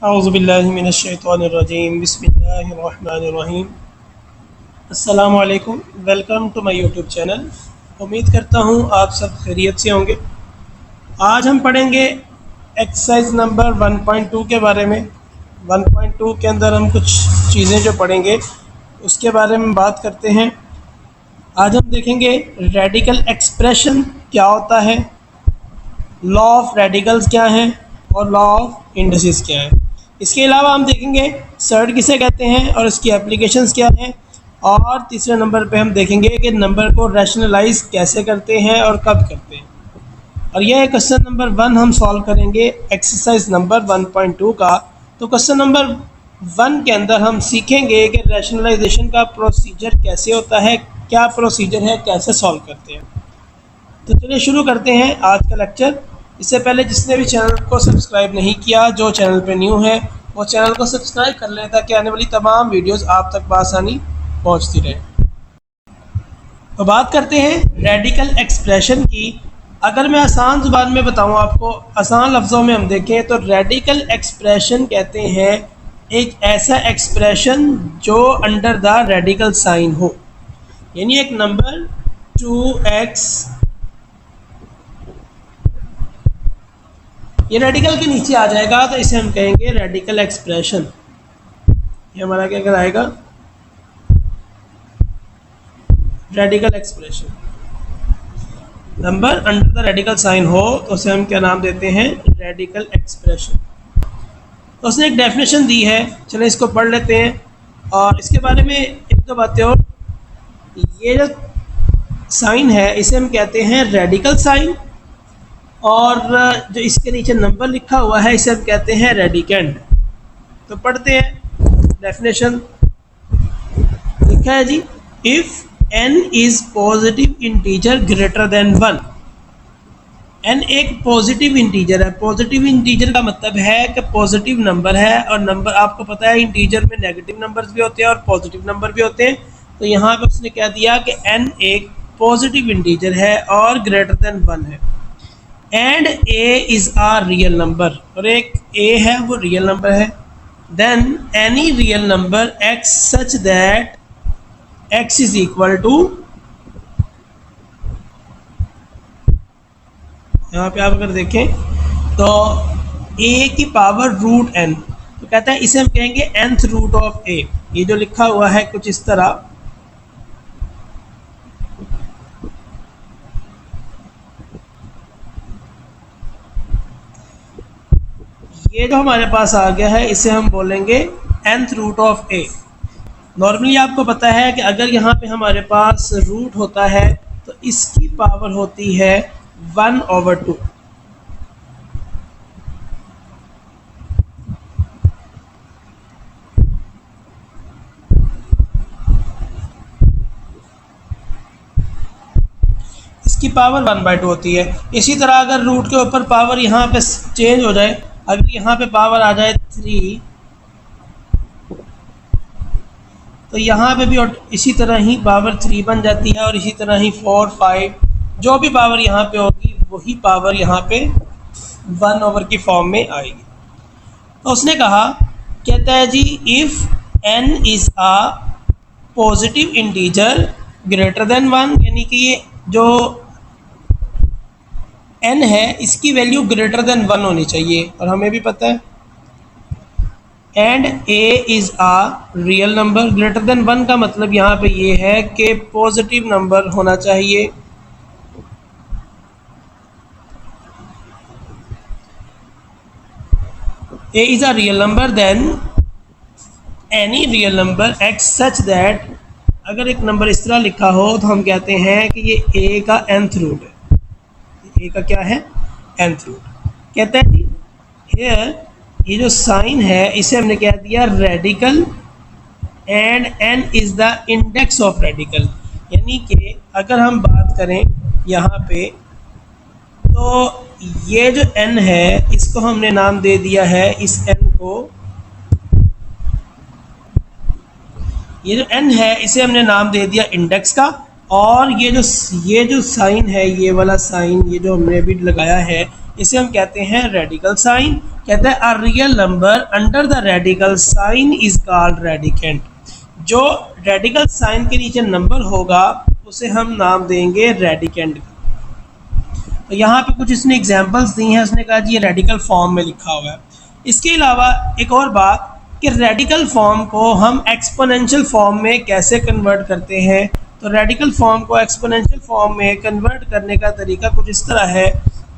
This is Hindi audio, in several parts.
औज़ुबिल्लाहि मिनश्शैतानिर्रजीम बिस्मिल्लाहिर्रहमानिर्रहीम। अस्सलामु अलैकुम, welcome to my YouTube channel. उम्मीद करता हूँ आप सब खैरियत से होंगे। आज हम पढ़ेंगे एक्सरसाइज नंबर 1.2 के बारे में। 1.2 के अंदर हम कुछ चीज़ें जो पढ़ेंगे उसके बारे में बात करते हैं। आज हम देखेंगे रेडिकल एक्सप्रेशन क्या होता है, लॉ ऑफ रेडिकल्स क्या हैं और लॉ ऑफ इंडिसेस क्या है। इसके अलावा हम देखेंगे सर्ट किसे कहते हैं और इसकी एप्लीकेशंस क्या हैं। और तीसरे नंबर पे हम देखेंगे कि नंबर को रैशनलाइज कैसे करते हैं और कब करते हैं। और यह क्वेश्चन नंबर 1 हम सॉल्व करेंगे एक्सरसाइज नंबर 1.2 का। तो क्वेश्चन नंबर 1 के अंदर हम सीखेंगे कि रैशनलाइजेशन का प्रोसीजर कैसे होता है, क्या प्रोसीजर है, कैसे सॉल्व करते हैं। तो चलिए शुरू करते हैं आज का लेक्चर। इससे पहले जिसने भी चैनल को सब्सक्राइब नहीं किया, जो चैनल पे न्यू है वो चैनल को सब्सक्राइब कर लें ताकि आने वाली तमाम वीडियोस आप तक बआसानी पहुंचती रहे। तो बात करते हैं रेडिकल एक्सप्रेशन की। अगर मैं आसान ज़ुबान में बताऊं आपको, आसान लफ्ज़ों में हम देखें तो रेडिकल एक्सप्रेशन कहते हैं एक ऐसा एक्सप्रेशन जो अंडर द रेडिकल साइन हो, यानी एक नंबर 2x ये रेडिकल के नीचे आ जाएगा तो इसे हम कहेंगे रेडिकल एक्सप्रेशन। ये हमारा क्या कहलाएगा, radical expression. Number under the radical sign हो तो उसे हम क्या नाम देते हैं, रेडिकल एक्सप्रेशन। तो उसने एक डेफिनेशन दी है, चलिए इसको पढ़ लेते हैं। और इसके बारे में एक दो बातें और, ये जो साइन है इसे हम कहते हैं रेडिकल साइन, और जो इसके नीचे नंबर लिखा हुआ है इसे हम कहते हैं रेडिकेंड। तो पढ़ते हैं डेफिनेशन। लिखा है जी, if n is positive integer greater than 1। n एक पॉजिटिव इंटीजर है। पॉजिटिव इंटीजर का मतलब है कि पॉजिटिव नंबर है, और नंबर आपको पता है इंटीजर में नेगेटिव नंबर्स भी होते हैं और पॉजिटिव नंबर भी होते हैं। तो यहाँ पे उसने क्या दिया कि n एक पॉजिटिव इंटीजर है और ग्रेटर देन 1 है। And a is a real number, और एक a है वो रियल नंबर है। Then any real number x such that x is equal to, यहाँ पे आप अगर देखें तो a की पावर रूट n, तो कहता है इसे हम कहेंगे nth रूट ऑफ a। ये जो लिखा हुआ है कुछ इस तरह, ये जो हमारे पास आ गया है इसे हम बोलेंगे nth root of a। Normally आपको पता है कि अगर यहाँ पे हमारे पास रूट होता है तो इसकी पावर होती है 1/2। इसकी पावर 1/2 होती है। इसी तरह अगर रूट के ऊपर पावर यहाँ पे चेंज हो जाए, अगर यहाँ पे पावर आ जाए 3, तो यहाँ पे भी इसी तरह ही पावर 3 बन जाती है, और इसी तरह ही 4, 5 जो भी पावर यहाँ पे होगी वही पावर यहाँ पे 1/, की फॉर्म में आएगी। तो उसने कहा, कहता है जी, if n is a positive integer greater than 1, यानी कि ये जो n है इसकी वैल्यू ग्रेटर देन 1 होनी चाहिए, और हमें भी पता है। And a is a real number. Greater than 1 का मतलब यहाँ पे ये है कि पॉजिटिव नंबर होना चाहिए। a is a real number, then any real number x such that, अगर एक नंबर इस तरह लिखा हो तो हम कहते हैं कि ये a का nth रूट है। a का क्या है, nth रूट। कहता है जी, हियर ये जो साइन है इसे हमने क्या दिया, radical, and n is the index of radical. यानी कि अगर हम बात करें यहाँ पे, तो ये जो n है इसको हमने नाम दे दिया है, इस n को, ये जो n है इसे हमने नाम दे दिया इंडेक्स का, और ये जो साइन है, ये वाला साइन, ये जो हमने अभी लगाया है इसे हम कहते हैं रेडिकल साइन, कहता है a real number under the radical sign is called radicand. जो रेडिकल साइन के नीचे नंबर होगा उसे हम नाम देंगे रेडिकेंट। तो यहाँ पे कुछ इसने एग्जांपल्स दी हैं। उसने कहा जी ये रेडिकल फॉर्म में लिखा हुआ है। इसके अलावा एक और बात कि रेडिकल फॉर्म को हम एक्सपोनेंशियल फॉर्म में कैसे कन्वर्ट करते हैं। तो रेडिकल फॉर्म को एक्सपोनेंशियल फॉर्म में कन्वर्ट करने का तरीका कुछ इस तरह है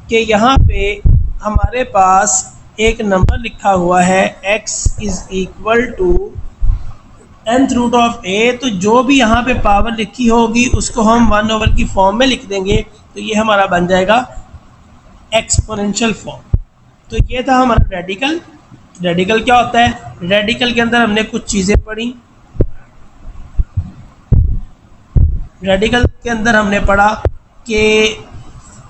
कि यहाँ पे हमारे पास एक नंबर लिखा हुआ है x is equal to nth root of a। तो जो भी यहाँ पे पावर लिखी होगी उसको हम 1/, की फॉर्म में लिख देंगे। तो ये हमारा बन जाएगा एक्सपोनेंशियल फॉर्म। तो ये था हमारा रेडिकल। रेडिकल क्या होता है? रेडिकल के अंदर हमने कुछ चीज़ें पढ़ी। रेडिकल के अंदर हमने पढ़ा कि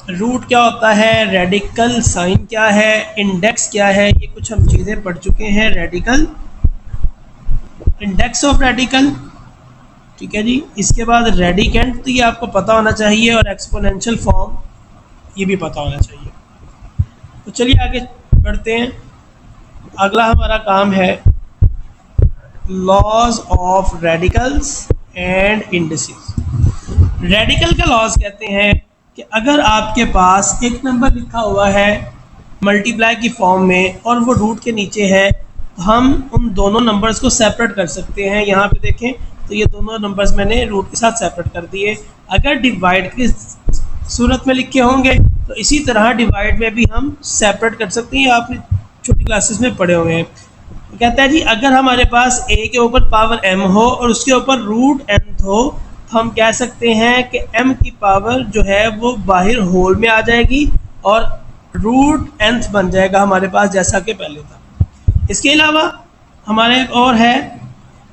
रूट क्या होता है, रेडिकल साइन क्या है, इंडेक्स क्या है, ये कुछ हम चीज़ें पढ़ चुके हैं। रेडिकल, इंडेक्स ऑफ रेडिकल, ठीक है जी। इसके बाद रेडिकेंट, तो ये आपको पता होना चाहिए, और एक्सपोनेंशियल फॉर्म ये भी पता होना चाहिए। तो चलिए आगे बढ़ते हैं। अगला हमारा काम है laws of radicals and indices. Radical का लॉज कहते हैं कि अगर आपके पास एक नंबर लिखा हुआ है मल्टीप्लाई की फॉर्म में और वो रूट के नीचे है, तो हम उन दोनों नंबर्स को सेपरेट कर सकते हैं। यहाँ पे देखें तो ये दोनों नंबर्स मैंने रूट के साथ सेपरेट कर दिए। अगर डिवाइड की सूरत में लिखे होंगे तो इसी तरह डिवाइड में भी हम सेपरेट कर सकते हैं। आपने छोटी क्लासेस में पढ़े हुए हैं। तो कहता है जी अगर हमारे पास a के ऊपर पावर m हो और उसके ऊपर रूट nth हो, तो हम कह सकते हैं कि m की पावर जो है वो बाहर होल में आ जाएगी और रूट nth बन जाएगा हमारे पास, जैसा कि पहले था। इसके अलावा हमारे और है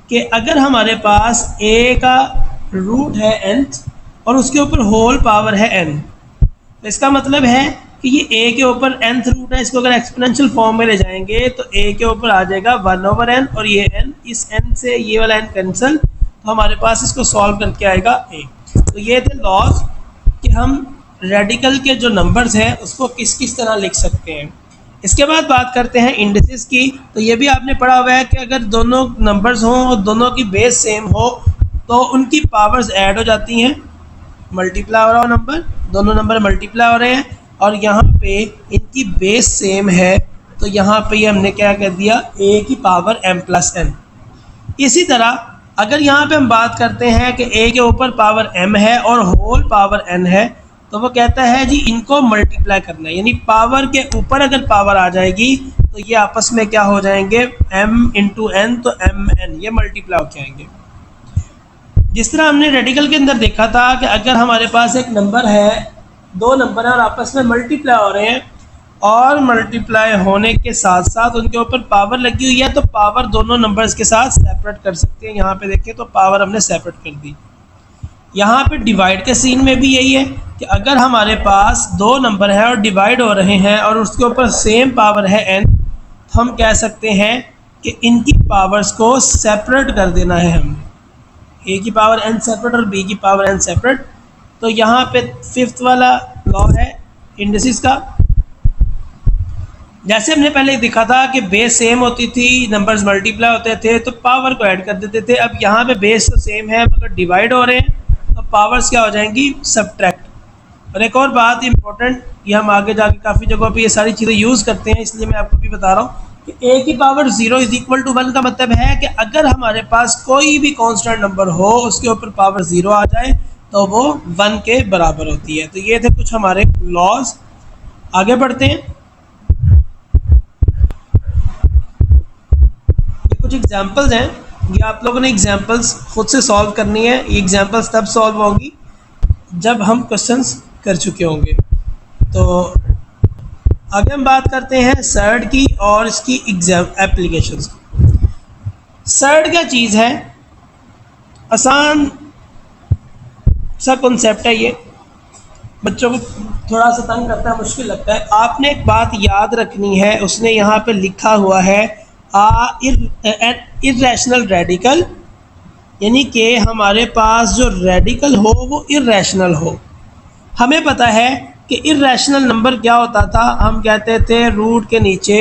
कि अगर हमारे पास a का रूट है nth और उसके ऊपर होल पावर है n, तो इसका मतलब है कि ये a के ऊपर nth रूट है। इसको अगर एक्सपोनेंशियल फॉर्म में ले जाएंगे तो a के ऊपर आ जाएगा 1/n, और ये n, इस n से ये वाला n कैंसिल, तो हमारे पास इसको सॉल्व करके आएगा a। तो ये थे लॉज कि हम रेडिकल के जो नंबर्स हैं उसको किस किस तरह लिख सकते हैं। इसके बाद बात करते हैं इंडिसेस की। तो ये भी आपने पढ़ा हुआ है कि अगर दोनों नंबर्स हों और दोनों की बेस सेम हो तो उनकी पावर्स ऐड हो जाती हैं। मल्टीप्लाई हो रहा हो नंबर, दोनों नंबर मल्टीप्लाई हो रहे हैं और यहाँ पे इनकी बेस सेम है, तो यहाँ पे ये हमने क्या कर दिया, a की पावर m+n। इसी तरह अगर यहाँ पे हम बात करते हैं कि a के ऊपर पावर m है और होल पावर n है, तो वो कहता है जी इनको मल्टीप्लाई करना है, यानी पावर के ऊपर अगर पावर आ जाएगी तो ये आपस में क्या हो जाएंगे, m × n, तो mn, ये मल्टीप्लाई होके आएंगे। जिस तरह हमने रेडिकल के अंदर देखा था कि अगर हमारे पास एक नंबर है, दो नंबर हैं और आपस में मल्टीप्लाई हो रहे हैं और मल्टीप्लाई होने के साथ साथ उनके ऊपर पावर लगी हुई है, तो पावर दोनों नंबर्स के साथ सेपरेट कर सकते हैं। यहाँ पे देखें तो पावर हमने सेपरेट कर दी। यहाँ पे डिवाइड के सीन में भी यही है कि अगर हमारे पास दो नंबर है और डिवाइड हो रहे हैं और उसके ऊपर सेम पावर है n, तो हम कह सकते हैं कि इनकी पावर्स को सेपरेट कर देना है हमने, a की पावर n सेपरेट और b की पावर n सेपरेट। तो यहाँ पे फिफ्थ वाला लॉ है इंडिसेस का। जैसे हमने पहले देखा था कि बेस सेम होती थी, नंबर्स मल्टीप्लाई होते थे तो पावर को ऐड कर देते थे। अब यहाँ पे बेस तो सेम है मगर डिवाइड हो रहे हैं तो पावर्स क्या हो जाएंगी, सब्ट्रैक्ट। और एक और बात इंपॉर्टेंट, ये हम आगे जाके काफ़ी जगहों पे ये सारी चीज़ें यूज़ करते हैं, इसलिए मैं आपको भी बता रहा हूँ कि a की पावर 0 = 1 का मतलब है कि अगर हमारे पास कोई भी कांस्टेंट नंबर हो उसके ऊपर पावर 0 आ जाए तो वो 1 के बराबर होती है। तो ये थे कुछ हमारे लॉज। आगे बढ़ते हैं। ये कुछ एग्जांपल्स हैं, ये आप लोगों ने एग्जांपल्स खुद से सॉल्व करनी है। ये एग्जांपल्स तब सॉल्व होंगी जब हम क्वेश्चंस कर चुके होंगे। तो आगे हम बात करते हैं सर्ड की और इसकी एग्जाम एप्लीकेशंस की। सर्ड क्या चीज़ है, आसान सा कॉन्सेप्ट है, ये बच्चों को थोड़ा सा तंग करता है, मुश्किल लगता है। आपने एक बात याद रखनी है, उसने यहाँ पे लिखा हुआ है इर्रेशनल रेडिकल, यानी कि हमारे पास जो रेडिकल हो वो इर्रेशनल हो। हमें पता है कि इर्रेशनल नंबर क्या होता था, हम कहते थे रूट के नीचे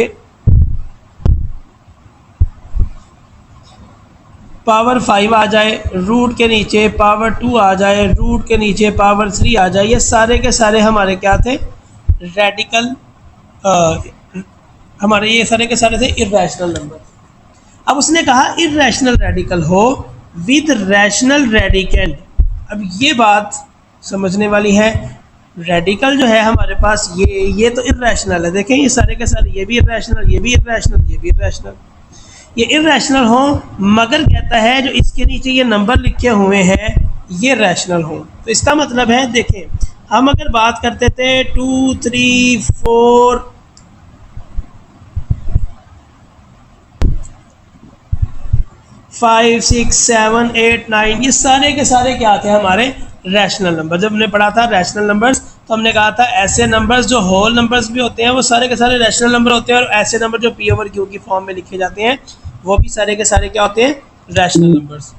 पावर 5 आ जाए, रूट के नीचे पावर 2 आ जाए, रूट के नीचे पावर 3 आ जाए, ये सारे के सारे हमारे क्या थे, रेडिकल, हमारे ये सारे के सारे थे इर्रेशनल नंबर। अब उसने कहा इर्रेशनल रेडिकल हो विद रैशनल रेडिकेंड। अब ये बात समझने वाली है, रेडिकल जो है हमारे पास ये तो इर्रेशनल है, देखें ये सारे के सारे, ये भी इर्रेशनल, ये भी इर्रेशनल, ये भी इर्रेशनल, ये इर्रेशनल हो, मगर कहता है जो इसके नीचे ये नंबर लिखे हुए हैं ये रैशनल हो। तो इसका मतलब है, देखें हम अगर बात करते थे 2 3 4 5 6 7 8 9, ये सारे के सारे क्या थे हमारे रैशनल नंबर। जब हमने पढ़ा था रैशनल नंबर्स तो हमने कहा था ऐसे नंबर्स जो होल नंबर्स भी होते हैं वो सारे के सारे रैशनल नंबर होते हैं, और ऐसे नंबर जो पी ओवर क्यू की फॉर्म में लिखे जाते हैं वो भी सारे के सारे क्या होते हैं, रैशनल नंबर्स।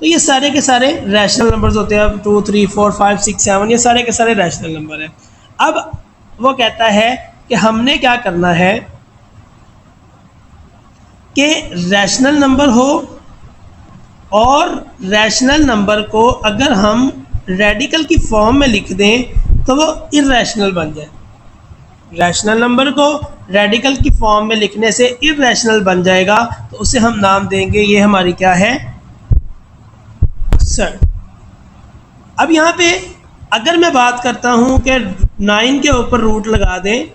तो ये सारे के सारे रैशनल नंबर्स होते हैं। 2 3 4 5 6 7 ये सारे के सारे रैशनल नंबर हैं। अब वो कहता है कि हमने क्या करना है कि रैशनल नंबर हो और रैशनल नंबर को अगर हम रेडिकल की फॉर्म में लिख दें तो वो इर्रेशनल बन जाए। रैशनल नंबर को रेडिकल की फॉर्म में लिखने से इर्रेशनल बन जाएगा, तो उसे हम नाम देंगे, ये हमारी क्या है, सर। अब यहाँ पे अगर मैं बात करता हूँ कि 9 के ऊपर रूट लगा दें,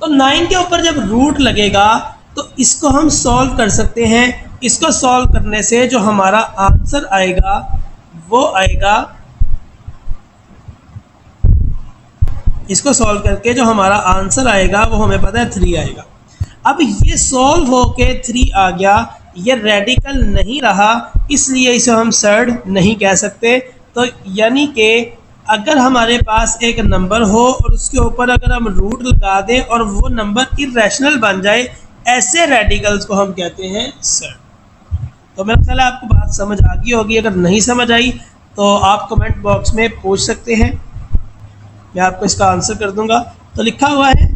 तो 9 के ऊपर जब रूट लगेगा तो इसको हम सॉल्व कर सकते हैं। इसको सॉल्व करने से जो हमारा आंसर आएगा वो आएगा, इसको सॉल्व करके जो हमारा आंसर आएगा वो हमें पता है 3 आएगा। अब ये सॉल्व होके 3 आ गया, ये रेडिकल नहीं रहा, इसलिए इसे हम सर्ड नहीं कह सकते। तो यानी कि अगर हमारे पास एक नंबर हो और उसके ऊपर अगर हम रूट लगा दें और वो नंबर इर्रेशनल बन जाए, ऐसे रेडिकल्स को हम कहते हैं सर्ड। तो मेरा ख्याल है आपको बात समझ आ गई होगी। अगर नहीं समझ आई तो आप कमेंट बॉक्स में पूछ सकते हैं, मैं आपको इसका आंसर कर दूंगा। तो लिखा हुआ है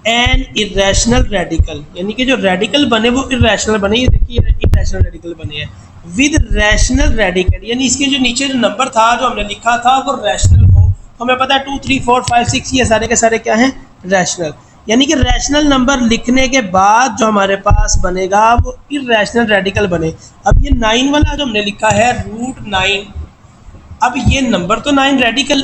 एन इर्रेशनल रेडिकल, यानी कि जो रेडिकल बने वो इर्रेशनल बने। ये देखिए इर्रेशनल रेडिकल बने हैं विद रैशनल रेडिकल, यानी इसके जो नीचे जो नंबर था जो हमने लिखा था वो रैशनल हो। हमें पता है 2 3 4 5 6 ये सारे के सारे क्या हैं, रैशनल। यानी कि रैशनल नंबर लिखने के बाद जो हमारे पास बनेगा वो इर्रेशनल रेडिकल बने। अब ये 9 वाला जो हमने लिखा है √9, अब ये नंबर तो 9 रेडिकल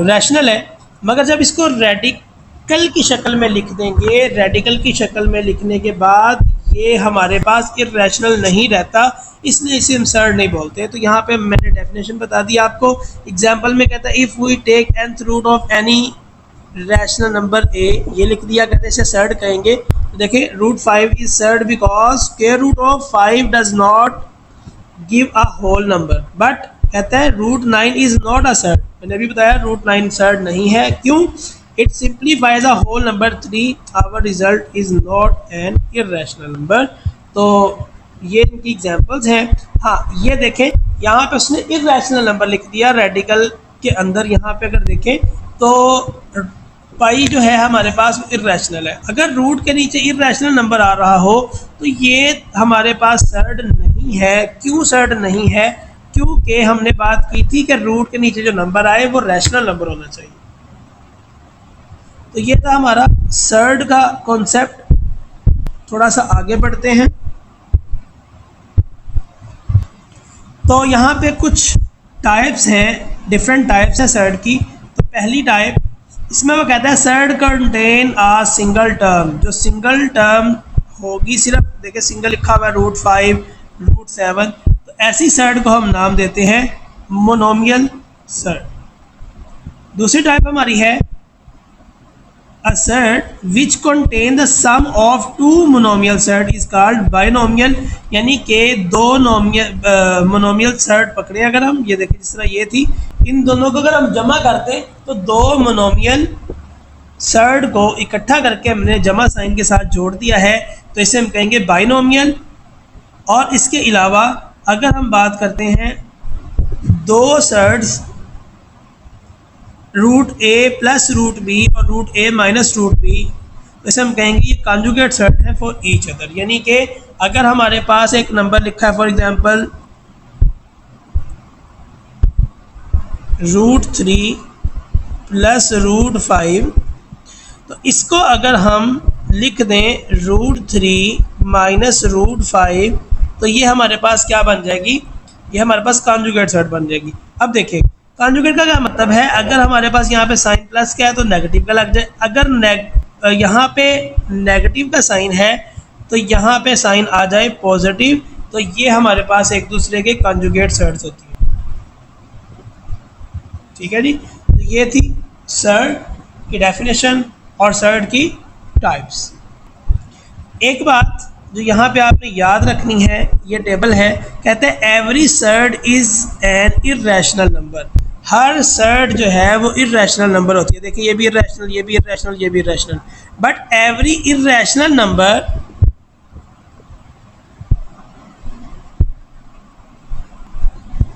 रैशनल है, मगर जब इसको रेडिकल की शक्ल में लिख देंगे, रेडिकल की शक्ल में लिखने के बाद ये हमारे पास इर्रेशनल नहीं रहता, इसलिए इसे हम सर्ड नहीं बोलते। तो यहाँ पे मैंने डेफिनेशन बता दी आपको। एग्जाम्पल में कहता है if we take nth root of any rational number a, ये लिख दिया, कहते हैं इसे सर्ड कहेंगे। तो देखिए √5 is surd because square root of 5 does not give a whole number, but कहता है √9 इज नॉट अ सर्ड। मैंने अभी बताया √9 सर्ड नहीं है, क्यों, it simplifies a whole number 3, our result is not an irrational number. तो ये इनकी एग्जांपल्स हैं। हाँ ये देखें यहाँ पे उसने इर्रेशनल नंबर लिख दिया रेडिकल के अंदर। यहाँ पे अगर देखें तो पाई जो है हमारे पास इर्रेशनल है। अगर रूट के नीचे इर्रेशनल नंबर आ रहा हो तो ये हमारे पास सर्ड नहीं है। क्यों सर्ड नहीं है, क्योंकि हमने बात की थी कि रूट के नीचे जो नंबर आए वो रैशनल नंबर होना चाहिए। तो ये था हमारा सर्ड का कॉन्सेप्ट। थोड़ा सा आगे बढ़ते हैं। तो यहाँ पे कुछ टाइप्स हैं, डिफरेंट टाइप्स हैं सर्ड की। तो पहली टाइप, इसमें वो कहता है सर्ड कंटेन आ सिंगल टर्म। जो सिंगल टर्म होगी, सिर्फ देखिए सिंगल लिखा हुआ है √5 √7, तो ऐसी सर्ड को हम नाम देते हैं मोनोमियल सर्ड। दूसरी टाइप हमारी है a surd which contain the sum of two monomial surd is called binomial, यानी कि दो मोनोमियल सर्ड पकड़े अगर हम, ये देखिए जिस तरह ये थी, इन दोनों को अगर हम जमा करते तो दो मोनोमियल सर्ड को इकट्ठा करके हमने जमा साइन के साथ जोड़ दिया है, तो इसे हम कहेंगे बाइनोमियल। और इसके अलावा अगर हम बात करते हैं दो सर्ड्स √a + √b और √a - √b, तो इसे हम कहेंगे ये कॉन्जुगेट सर्ट है फॉर ईच अदर। यानी कि अगर हमारे पास एक नंबर लिखा है फॉर एग्जांपल √3 प्लस √5, तो इसको अगर हम लिख दें √3 माइनस √5, तो ये हमारे पास क्या बन जाएगी, ये हमारे पास कॉन्जुगेट सर्ट बन जाएगी। अब देखिए कॉन्जुगेट का क्या मतलब है, अगर हमारे पास यहाँ पे साइन प्लस का है तो नेगेटिव का लग जाए, अगर यहाँ पे नेगेटिव का साइन है तो यहाँ पे साइन आ जाए पॉजिटिव, तो ये हमारे पास एक दूसरे के कॉन्जुगेट सर्ट्स होती है। ठीक है जी, तो ये थी सर्ट की डेफिनेशन और सर्ट की टाइप्स। एक बात जो यहाँ पे आपने याद रखनी है, ये टेबल है, कहते हैं every surd is an irrational number. हर सर्ट जो है वो इर्रेशनल नंबर होती है। देखिए ये भी इर्रेशनल, ये भी इर्रेशनल, ये भी irrational, but every irrational number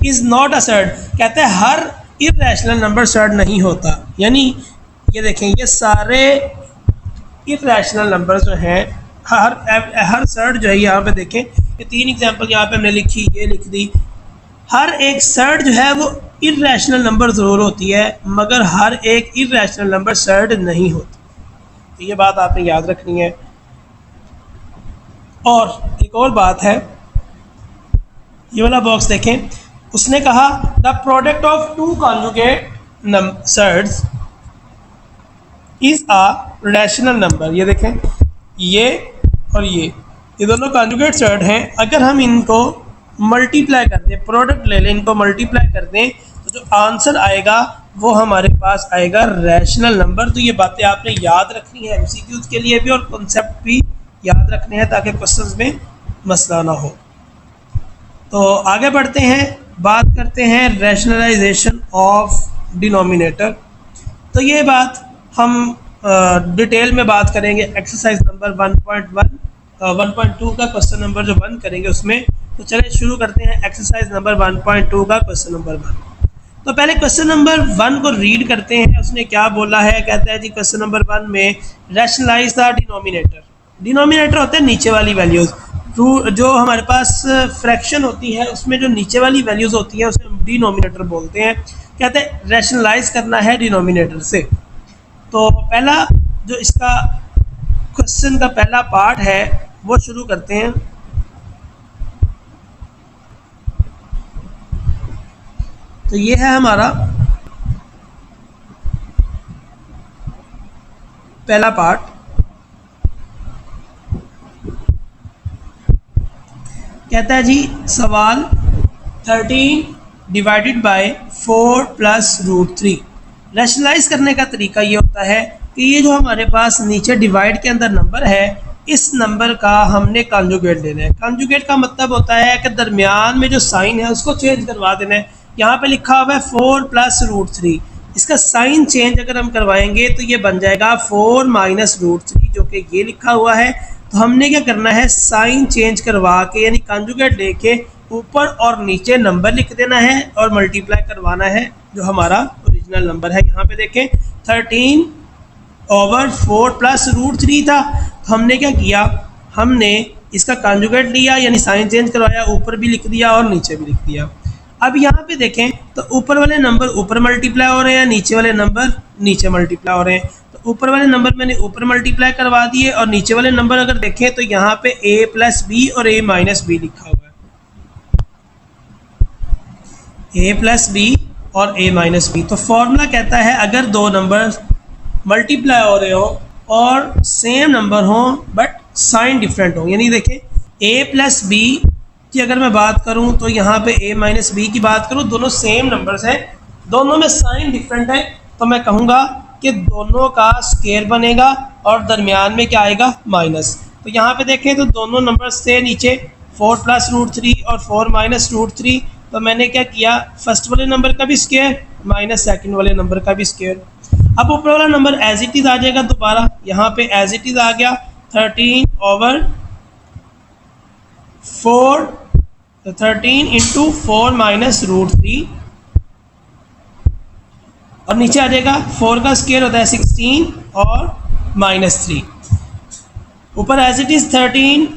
is not a surd. कहते हैं हर इर्रेशनल नंबर सर्ट नहीं होता। यानी ये देखें ये सारे इर्रेशनल नंबर जो हैं हर सर्ट जो है, यहाँ पे देखें ये 3 एग्जांपल यहाँ पे हमने लिखी, ये लिख दी। हर एक सर्ट जो है वो इर्रेशनल नंबर ज़रूर होती है, मगर हर एक इर्रेशनल नंबर सर्ट नहीं होती। तो ये बात आपने याद रखनी है। और एक और बात है, ये वाला बॉक्स देखें, उसने कहा the product of 2 conjugate surds is a rational number. ये देखें ये और ये दोनों कॉन्जुगेट सर्ट हैं। अगर हम इनको मल्टीप्लाई कर दें, प्रोडक्ट ले लें, इनको मल्टीप्लाई कर दें, तो जो आंसर आएगा वो हमारे पास आएगा रैशनल नंबर। तो ये बातें आपने याद रखनी है एमसीक्यूज के लिए भी, और कॉन्सेप्ट भी याद रखने हैं ताकि क्वेश्चंस में मसला ना हो। तो आगे बढ़ते हैं, बात करते हैं रैशनलाइजेशन ऑफ डिनोमिनेटर। तो ये बात हम डिटेल में बात करेंगे एक्सरसाइज नंबर 1.2 का क्वेश्चन नंबर जो 1 करेंगे उसमें। तो चलिए शुरू करते हैं एक्सरसाइज नंबर 1.2 का क्वेश्चन नंबर 1। तो पहले क्वेश्चन नंबर 1 को रीड करते हैं, उसने क्या बोला है। कहता है जी क्वेश्चन नंबर 1 में रैशनलाइज द डिनोमिनेटर। डिनोमिनेटर होते हैं नीचे वाली वैल्यूज़, जो हमारे पास फ्रैक्शन होती है उसमें जो नीचे वाली वैल्यूज़ होती हैं उसे हम डिनोमिनेटर बोलते हैं। कहते हैं रैशनलाइज करना है डिनोमिनेटर से। तो पहला जो इसका क्वेश्चन का पहला पार्ट है वो शुरू करते हैं। तो ये है हमारा पहला पार्ट। कहता है जी सवाल 13 डिवाइडेड बाय 4 प्लस √3। रैशनलाइज करने का तरीका ये होता है कि ये जो हमारे पास नीचे डिवाइड के अंदर नंबर है, इस नंबर का हमने कॉन्जुगेट लेना है। कॉन्जुगेट का मतलब होता है कि दरमियान में जो साइन है उसको चेंज करवा देना है। यहाँ पे लिखा हुआ है 4 प्लस √3, इसका साइन चेंज अगर हम करवाएंगे तो ये बन जाएगा 4 माइनस √3, जो कि ये लिखा हुआ है। तो हमने क्या करना है, साइन चेंज करवा के यानी कॉन्जुगेट लेके ऊपर और नीचे नंबर लिख देना है और मल्टीप्लाई करवाना है जो हमारा ओरिजिनल नंबर है। यहाँ पे देखें 13/4 प्लस √3 था। तो हमने क्या किया, हमने इसका कॉन्जुगेट लिया यानी साइन चेंज करवाया, ऊपर भी लिख दिया और नीचे भी लिख दिया। अब यहाँ पे देखें तो ऊपर वाले नंबर ऊपर मल्टीप्लाई हो रहे हैं, नीचे वाले नंबर नीचे मल्टीप्लाई हो रहे हैं। तो ऊपर वाले नंबर मैंने ऊपर मल्टीप्लाई करवा दिए और नीचे वाले नंबर अगर देखें तो यहाँ पे a प्लस बी और a माइनस बी लिखा हुआ है, a प्लस बी और a माइनस बी। तो फॉर्मूला कहता है अगर दो नंबर मल्टीप्लाई हो रहे हो और सेम नंबर हो बट साइन डिफरेंट हो, यानी देखें a प्लस बी की अगर मैं बात करूं तो यहाँ पे a माइनस बी की बात करूं, दोनों सेम नंबर्स हैं, दोनों में साइन डिफरेंट है, तो मैं कहूँगा कि दोनों का स्क्वायर बनेगा और दरमियान में क्या आएगा, माइनस। तो यहाँ पे देखें तो दोनों नंबर्स थे नीचे 4 प्लस √3 और 4 माइनस √3। तो मैंने क्या किया, फर्स्ट वाले नंबर का भी स्क्वायर माइनस सेकंड वाले नंबर का भी स्क्वायर। अब ऊपर वाला नंबर एज इट इज आ जाएगा दोबारा, यहाँ पे एज इट इज आ गया 13/4, 13 इंटू 4 माइनस √3 और नीचे आ जाएगा 4 का स्क्वायर होता है 16 और -3। ऊपर as it is 13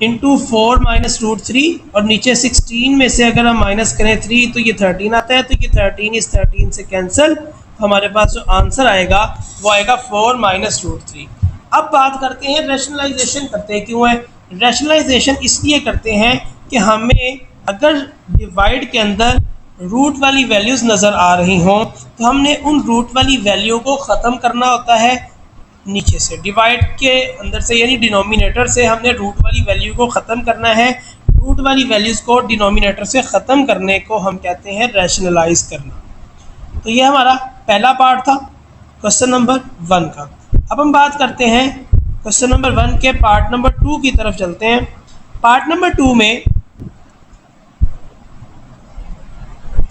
into 4 minus root 3 और नीचे 16 में से अगर हम माइनस करें 3 तो ये 13 आता है, तो ये 13 इस 13 से कैंसिल, हमारे पास जो आंसर आएगा वो आएगा 4 माइनस रूट 3। अब बात करते हैं रैशनलाइजेशन करते हैं क्यों है। रैशनलाइजेशन इसलिए करते हैं कि हमें अगर डिवाइड के अंदर रूट वाली वैल्यूज़ नज़र आ रही हों तो हमने उन रूट वाली वैल्यू को ख़त्म करना होता है नीचे से, डिवाइड के अंदर से, यानी डिनोमिनेटर से हमने रूट वाली वैल्यू को ख़त्म करना है। रूट वाली वैल्यूज़ को डिनोमिनेटर से ख़त्म करने को हम कहते हैं रैशनलाइज करना। तो ये हमारा पहला पार्ट था क्वेश्चन नंबर 1 का। अब हम बात करते हैं क्वेश्चन नंबर 1 के पार्ट नंबर 2 की तरफ चलते हैं। पार्ट नंबर 2 में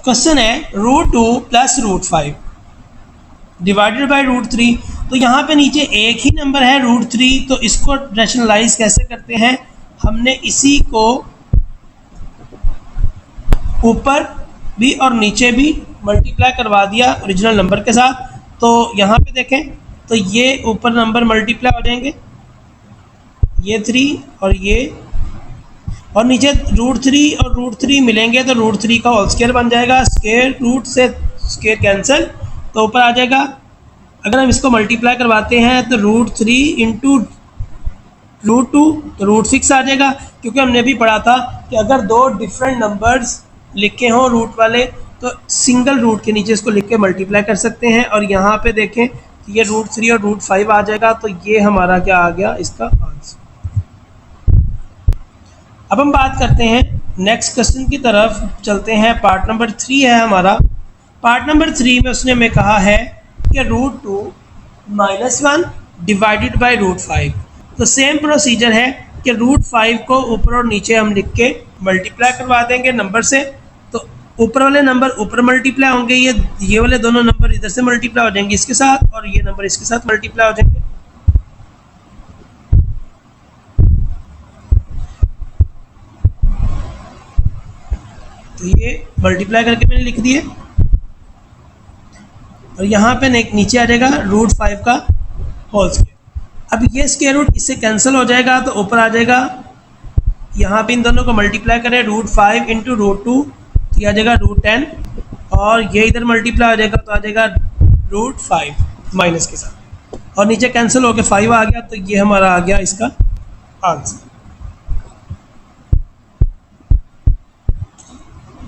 क्वेश्चन है root 2 plus root 5 divided by root 3। तो यहाँ पे नीचे एक ही नंबर है रूट 3, तो इसको रैशनलाइज कैसे करते हैं, हमने इसी को ऊपर भी और नीचे भी मल्टीप्लाई करवा दिया ओरिजिनल नंबर के साथ। तो यहाँ पे देखें तो ये ऊपर नंबर मल्टीप्लाई हो जाएंगे, ये 3 और ये, और नीचे रूट 3 और रूट 3 मिलेंगे तो रूट 3 का होल स्क्वायर बन जाएगा, स्क्वायर रूट से स्क्वायर कैंसिल, तो ऊपर आ जाएगा। अगर हम इसको मल्टीप्लाई करवाते हैं तो रूट 3 इंटू रूट 2 तो रूट 6 आ जाएगा, क्योंकि हमने भी पढ़ा था कि अगर दो डिफरेंट नंबर्स लिखे हों रूट वाले तो सिंगल रूट के नीचे इसको लिख के मल्टीप्लाई कर सकते हैं। और यहाँ पे देखें तो ये रूट 3 और रूट 5 आ जाएगा, तो ये हमारा क्या आ गया इसका आंसर। अब हम बात करते हैं नेक्स्ट क्वेश्चन की तरफ चलते हैं। पार्ट नंबर 3 है हमारा। पार्ट नंबर 3 में उसने हमें कहा है कि root 2 minus 1 divided by root 5। तो सेम प्रोसीजर है कि रूट 5 को ऊपर और नीचे हम लिख के मल्टीप्लाई करवा देंगे नंबर से, तो ऊपर वाले नंबर ऊपर मल्टीप्लाई होंगे, ये वाले दोनों नंबर इधर से मल्टीप्लाई हो जाएंगे इसके साथ, और ये नंबर इसके साथ मल्टीप्लाई हो जाएंगे। तो ये मल्टीप्लाई करके मैंने लिख दिए, और यहाँ पे नीचे आ जाएगा रूट 5 का होल स्क्वायर। अब ये स्क्वायर रूट इससे कैंसिल हो जाएगा, तो ऊपर आ जाएगा, यहाँ पे इन दोनों को मल्टीप्लाई करें रूट 5 इंटू रूट 2 तो आ जाएगा रूट 10, और ये इधर मल्टीप्लाई हो जाएगा तो आ जाएगा रूट 5 माइनस के साथ, और नीचे कैंसिल होकर 5 आ गया, तो ये हमारा आ गया इसका आंसर।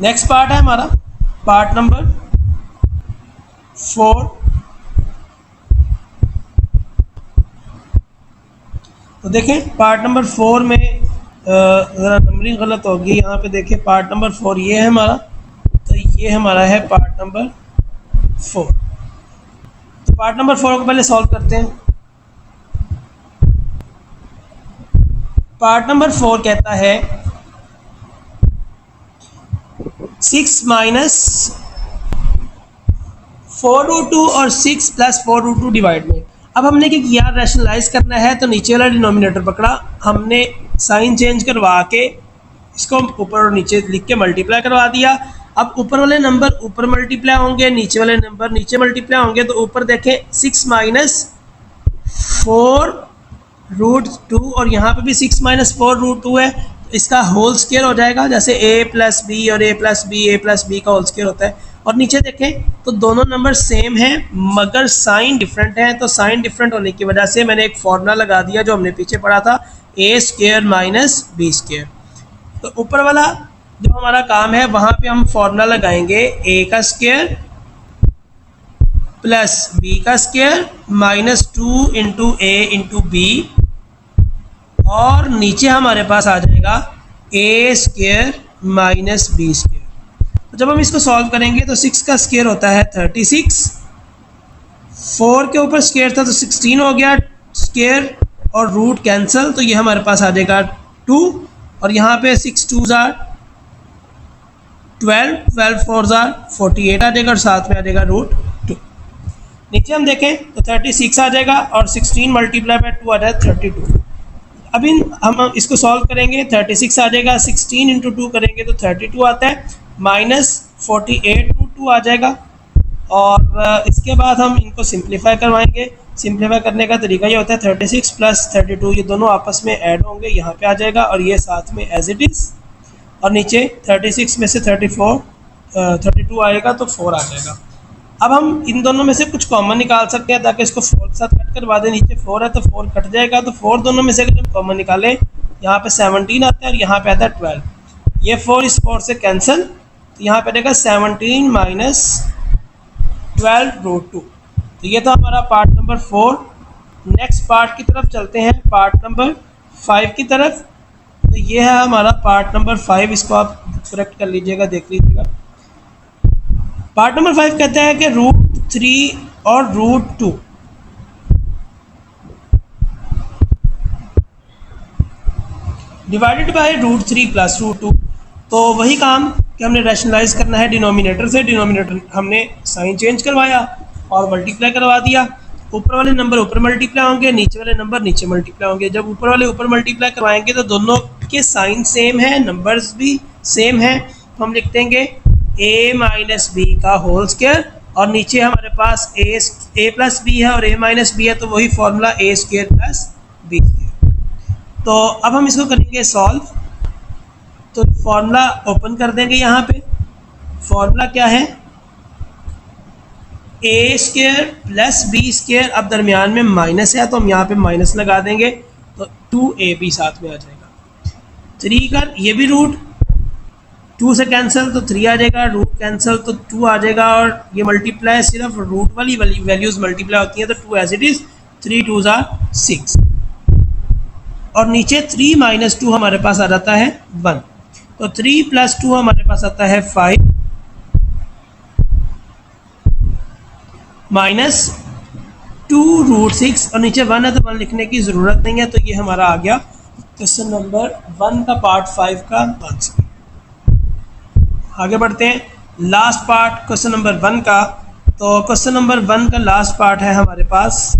नेक्स्ट पार्ट है हमारा पार्ट नंबर 4। तो देखें पार्ट नंबर 4 में ज़रा नंबरिंग गलत होगी, यहाँ पे देखें पार्ट नंबर 4 ये है हमारा, तो ये हमारा है पार्ट नंबर 4। तो पार्ट नंबर 4 को पहले सॉल्व करते हैं। पार्ट नंबर 4 कहता है 6 माइनस 4 रूट 2 और 6 प्लस 4 रूट 2 डिवाइड में। अब हमने क्या किया, रैशनलाइज करना है, तो नीचे वाला डिनोमिनेटर पकड़ा, हमने साइन चेंज करवा के इसको ऊपर और नीचे लिख के मल्टीप्लाई करवा दिया। अब ऊपर वाले नंबर ऊपर मल्टीप्लाई होंगे, नीचे वाले नंबर नीचे मल्टीप्लाई होंगे, तो ऊपर देखें 6 माइनस 4 रूट 2 और यहाँ पे भी 6 माइनस 4 रूट 2 है, तो इसका होल स्क्वायर हो जाएगा, जैसे a प्लस बी और a प्लस बी का होल स्क्वायर होता है। और नीचे देखें तो दोनों नंबर सेम हैं मगर साइन डिफरेंट है, तो साइन डिफरेंट होने की वजह से मैंने एक फॉर्मूला लगा दिया जो हमने पीछे पढ़ा था, a square minus b square. तो ऊपर वाला जो हमारा काम है वहाँ पे हम फॉर्मूला लगाएंगे a का स्क्वायर प्लस b का square minus 2 into a into b, और नीचे हमारे पास आ जाएगा a square minus b square. तो जब हम इसको सॉल्व करेंगे तो 6 का स्क्वायर होता है 36, 4 के ऊपर स्क्वायर था तो 16 हो गया स्क्वायर, और रूट कैंसिल, तो ये हमारे पास आ जाएगा 2, और यहाँ पे 6 2 ज़ार 12, 12 4 ज़ार 48 आ जाएगा, और साथ में आ जाएगा रूट 2। नीचे हम देखें तो 36 आ जाएगा, और 16 मल्टीप्लाई बाय 2 आ जाएगा 32। अभी हम इसको सॉल्व करेंगे, 36 आ जाएगा, 16 इंटू 2 करेंगे तो 32 आता है, माइनस 48 रूट 2 आ जाएगा, और इसके बाद हम इनको सिंप्लीफाई करवाएंगे सिंप्लीफाई करने का तरीका ये होता है 36 प्लस 32 ये दोनों आपस में ऐड होंगे, यहाँ पे आ जाएगा और ये साथ में एज इट इज़, और नीचे 36 में से 32 आएगा तो 4 आ जाएगा। अब हम इन दोनों में से कुछ कॉमन निकाल सकते हैं ताकि इसको 4 के साथ कट करवा दें। नीचे 4 है तो 4 कट जाएगा, तो 4 दोनों में से अगर हम कॉमन निकालें, यहाँ पे 17 आता है और यहाँ पे आता है 12, ये 4 इस 4 से कैंसिल, तो यहाँ पे रहेगा 17 माइनस 12√2। तो ये तो हमारा पार्ट नंबर 4। नेक्स्ट पार्ट की तरफ चलते हैं, पार्ट नंबर 5 की तरफ। तो ये है हमारा पार्ट नंबर 5, इसको आप करेक्ट कर लीजिएगा, देख लीजिएगा। पार्ट नंबर 5 कहता है कि √3 और √2 डिवाइडेड बाय √3 प्लस √2। तो वही काम कि हमने रैशनलाइज करना है डिनोमिनेटर से। डिनोमिनेटर हमने साइन चेंज करवाया और मल्टीप्लाई करवा दिया। ऊपर वाले नंबर ऊपर मल्टीप्लाई होंगे, नीचे वाले नंबर नीचे मल्टीप्लाई होंगे। जब ऊपर वाले ऊपर मल्टीप्लाई करवाएंगे तो दोनों के साइन सेम है, नंबर्स भी सेम है, तो हम लिख देंगे a माइनस बी का होल स्क्वायर, और नीचे हमारे पास a प्लस बी है और a माइनस बी है, तो वही formula a square plus b square. तो अब हम इसको करेंगे सॉल्व। तो फॉर्मूला ओपन कर देंगे, यहाँ पे फॉर्मूला क्या है, a square plus b square. अब दरमियान में माइनस है तो हम यहाँ पे माइनस लगा देंगे, तो 2ab साथ में आ जाएगा। 3 का ये भी रूट 2 से कैंसिल तो 3 आ जाएगा, रूट कैंसिल तो 2 आ जाएगा, और ये मल्टीप्लाई सिर्फ रूट वाली वैल्यूज मल्टीप्लाई होती हैं, तो 2 as it is, 3 2s are 6, और नीचे 3 माइनस 2 हमारे पास आ जाता है 1, तो 3 प्लस 2 हमारे पास आता है 5 माइनस 2√6, और नीचे 1 है तो 1 लिखने की ज़रूरत नहीं है। तो ये हमारा आ गया क्वेश्चन नंबर 1 का पार्ट 5 का आंसर। आगे बढ़ते हैं, लास्ट पार्ट क्वेश्चन नंबर 1 का। तो क्वेश्चन नंबर 1 का लास्ट पार्ट है हमारे पास,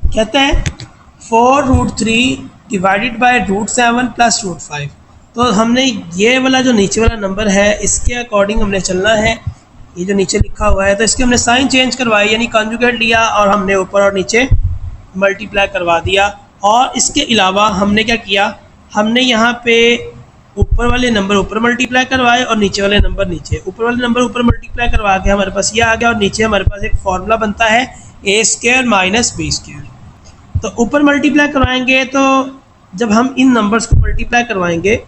कहते हैं 4√3 डिवाइडेड बाय √7 प्लस √5। तो हमने ये वाला जो नीचे वाला नंबर है इसके अकॉर्डिंग हमने चलना है। ये जो नीचे लिखा हुआ है तो इसके हमने साइन चेंज करवाई, यानी कॉन्जुगेट लिया और हमने ऊपर और नीचे मल्टीप्लाई करवा दिया। और इसके अलावा हमने क्या किया, हमने यहाँ पे ऊपर वाले नंबर ऊपर मल्टीप्लाई करवाए और नीचे वाले नंबर नीचे। ऊपर वाले नंबर ऊपर मल्टीप्लाई करवा के हमारे पास ये आ गया, और नीचे हमारे पास एक फॉर्मूला बनता है a square minus b square. तो ऊपर मल्टीप्लाई करवाएंगे तो जब हम इन नंबर्स को मल्टीप्लाई करवाएंगे,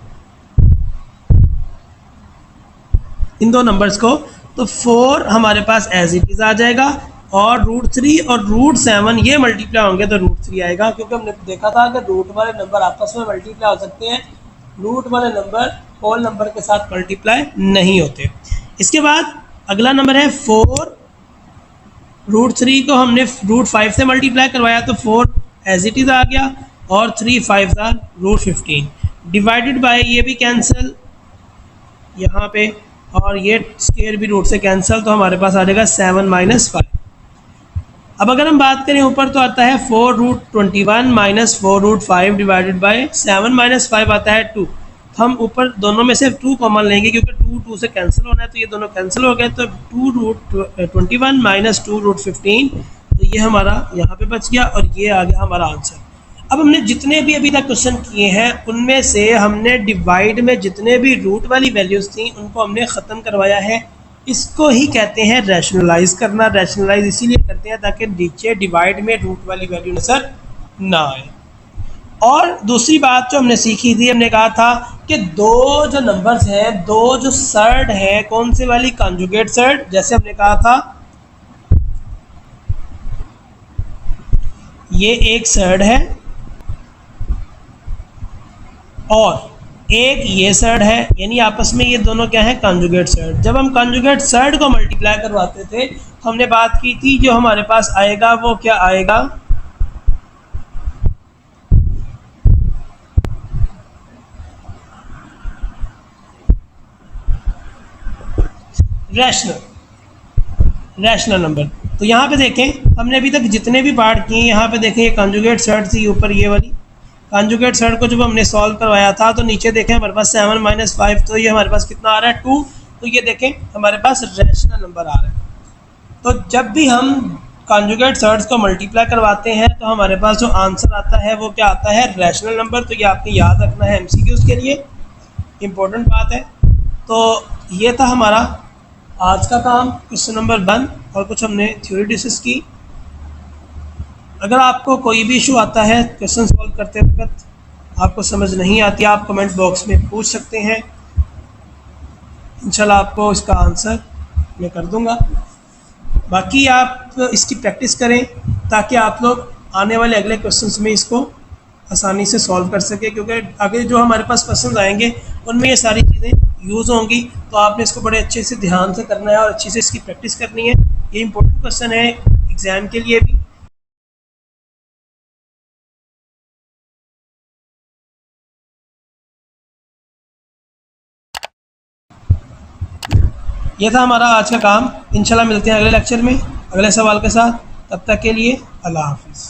इन दो नंबर्स को, तो 4 हमारे पास एज इट इज़ आ जाएगा, और √3 और √7 ये मल्टीप्लाई होंगे तो √3 आएगा, क्योंकि हमने देखा था कि रूट वाले नंबर आपस में मल्टीप्लाई हो सकते हैं, रूट वाले नंबर होल नंबर के साथ मल्टीप्लाई नहीं होते। इसके बाद अगला नंबर है 4, √3 को हमने √5 से मल्टीप्लाई करवाया तो 4 एज इट इज़ आ गया, और 3 5s are √15 डिवाइडेड बाय, ये भी कैंसिल यहाँ पे, और ये स्क्वायर भी रूट से कैंसिल, तो हमारे पास आ जाएगा 7 माइनस 5। अब अगर हम बात करें ऊपर तो आता है 4√21 माइनस 4√5 डिवाइडेड बाय 7 माइनस 5 आता है 2। तो हम ऊपर दोनों में से 2 कॉमन लेंगे, क्योंकि 2 से कैंसिल होना है, तो ये दोनों कैंसिल हो गए, तो 2√21 माइनस 2√15, तो ये हमारा यहाँ पे बच गया, और ये आ गया हमारा आंसर। अब हमने जितने भी अभी तक क्वेश्चन किए हैं उनमें से हमने डिवाइड में जितने भी रूट वाली वैल्यूज़ थी उनको हमने ख़त्म करवाया है। इसको ही कहते हैं रैशनलाइज करना। रैशनलाइज इसीलिए करते हैं ताकि नीचे डिवाइड में रूट वाली वैल्यू नजर ना आए। और दूसरी बात जो हमने सीखी थी, हमने कहा था कि दो जो नंबर्स हैं, दो जो सर्ड हैं, कौन से वाली, कॉन्जुगेट सर्ड। जैसे हमने कहा था ये एक सर्ड है और एक ये सर्ड है, यानी आपस में ये दोनों क्या है, कॉन्जुगेट सर्ड। जब हम कॉन्जुगेट सर्ड को मल्टीप्लाई करवाते थे, हमने बात की थी जो हमारे पास आएगा वो क्या आएगा, रैशनल नंबर। तो यहाँ पे देखें, हमने अभी तक जितने भी पार्ट किए, यहाँ पे देखें ये कॉन्जुगेट सर्ड थी, ऊपर ये वाली कॉन्जुगेट सर्ड को जब हमने सॉल्व करवाया था तो नीचे देखें हमारे पास 7 - 5, तो ये हमारे पास कितना आ रहा है 2। तो ये देखें हमारे पास रैशनल नंबर आ रहा है। तो जब भी हम कॉन्जुगेट सर्ड्स को मल्टीप्लाई करवाते हैं तो हमारे पास जो आंसर आता है वो क्या आता है, रैशनल नंबर। तो ये आपने याद रखना है एमसीक्यूज़ के लिए, इम्पोर्टेंट बात है। तो ये था हमारा आज का काम, क्वेश्चन नंबर 1, और कुछ हमने थ्योरी डिस्कस की। अगर आपको कोई भी इशू आता है क्वेश्चन सॉल्व करते वक्त, आपको समझ नहीं आती, आप कमेंट बॉक्स में पूछ सकते हैं, इंशाल्लाह आपको इसका आंसर मैं कर दूंगा। बाकी आप इसकी प्रैक्टिस करें ताकि आप लोग आने वाले अगले क्वेश्चंस में इसको आसानी से सॉल्व कर सके, क्योंकि आगे जो हमारे पास क्वेश्चन आएंगे उनमें ये सारी चीज़ें यूज़ होंगी। तो आपने इसको बड़े अच्छे से ध्यान से करना है और अच्छी से इसकी प्रैक्टिस करनी है। ये इंपॉर्टेंट क्वेश्चन है एग्ज़ाम के लिए भी। ये था हमारा आज का काम। इंशाल्लाह मिलते हैं अगले लेक्चर में अगले सवाल के साथ। तब तक के लिए अल्लाह हाफिज़।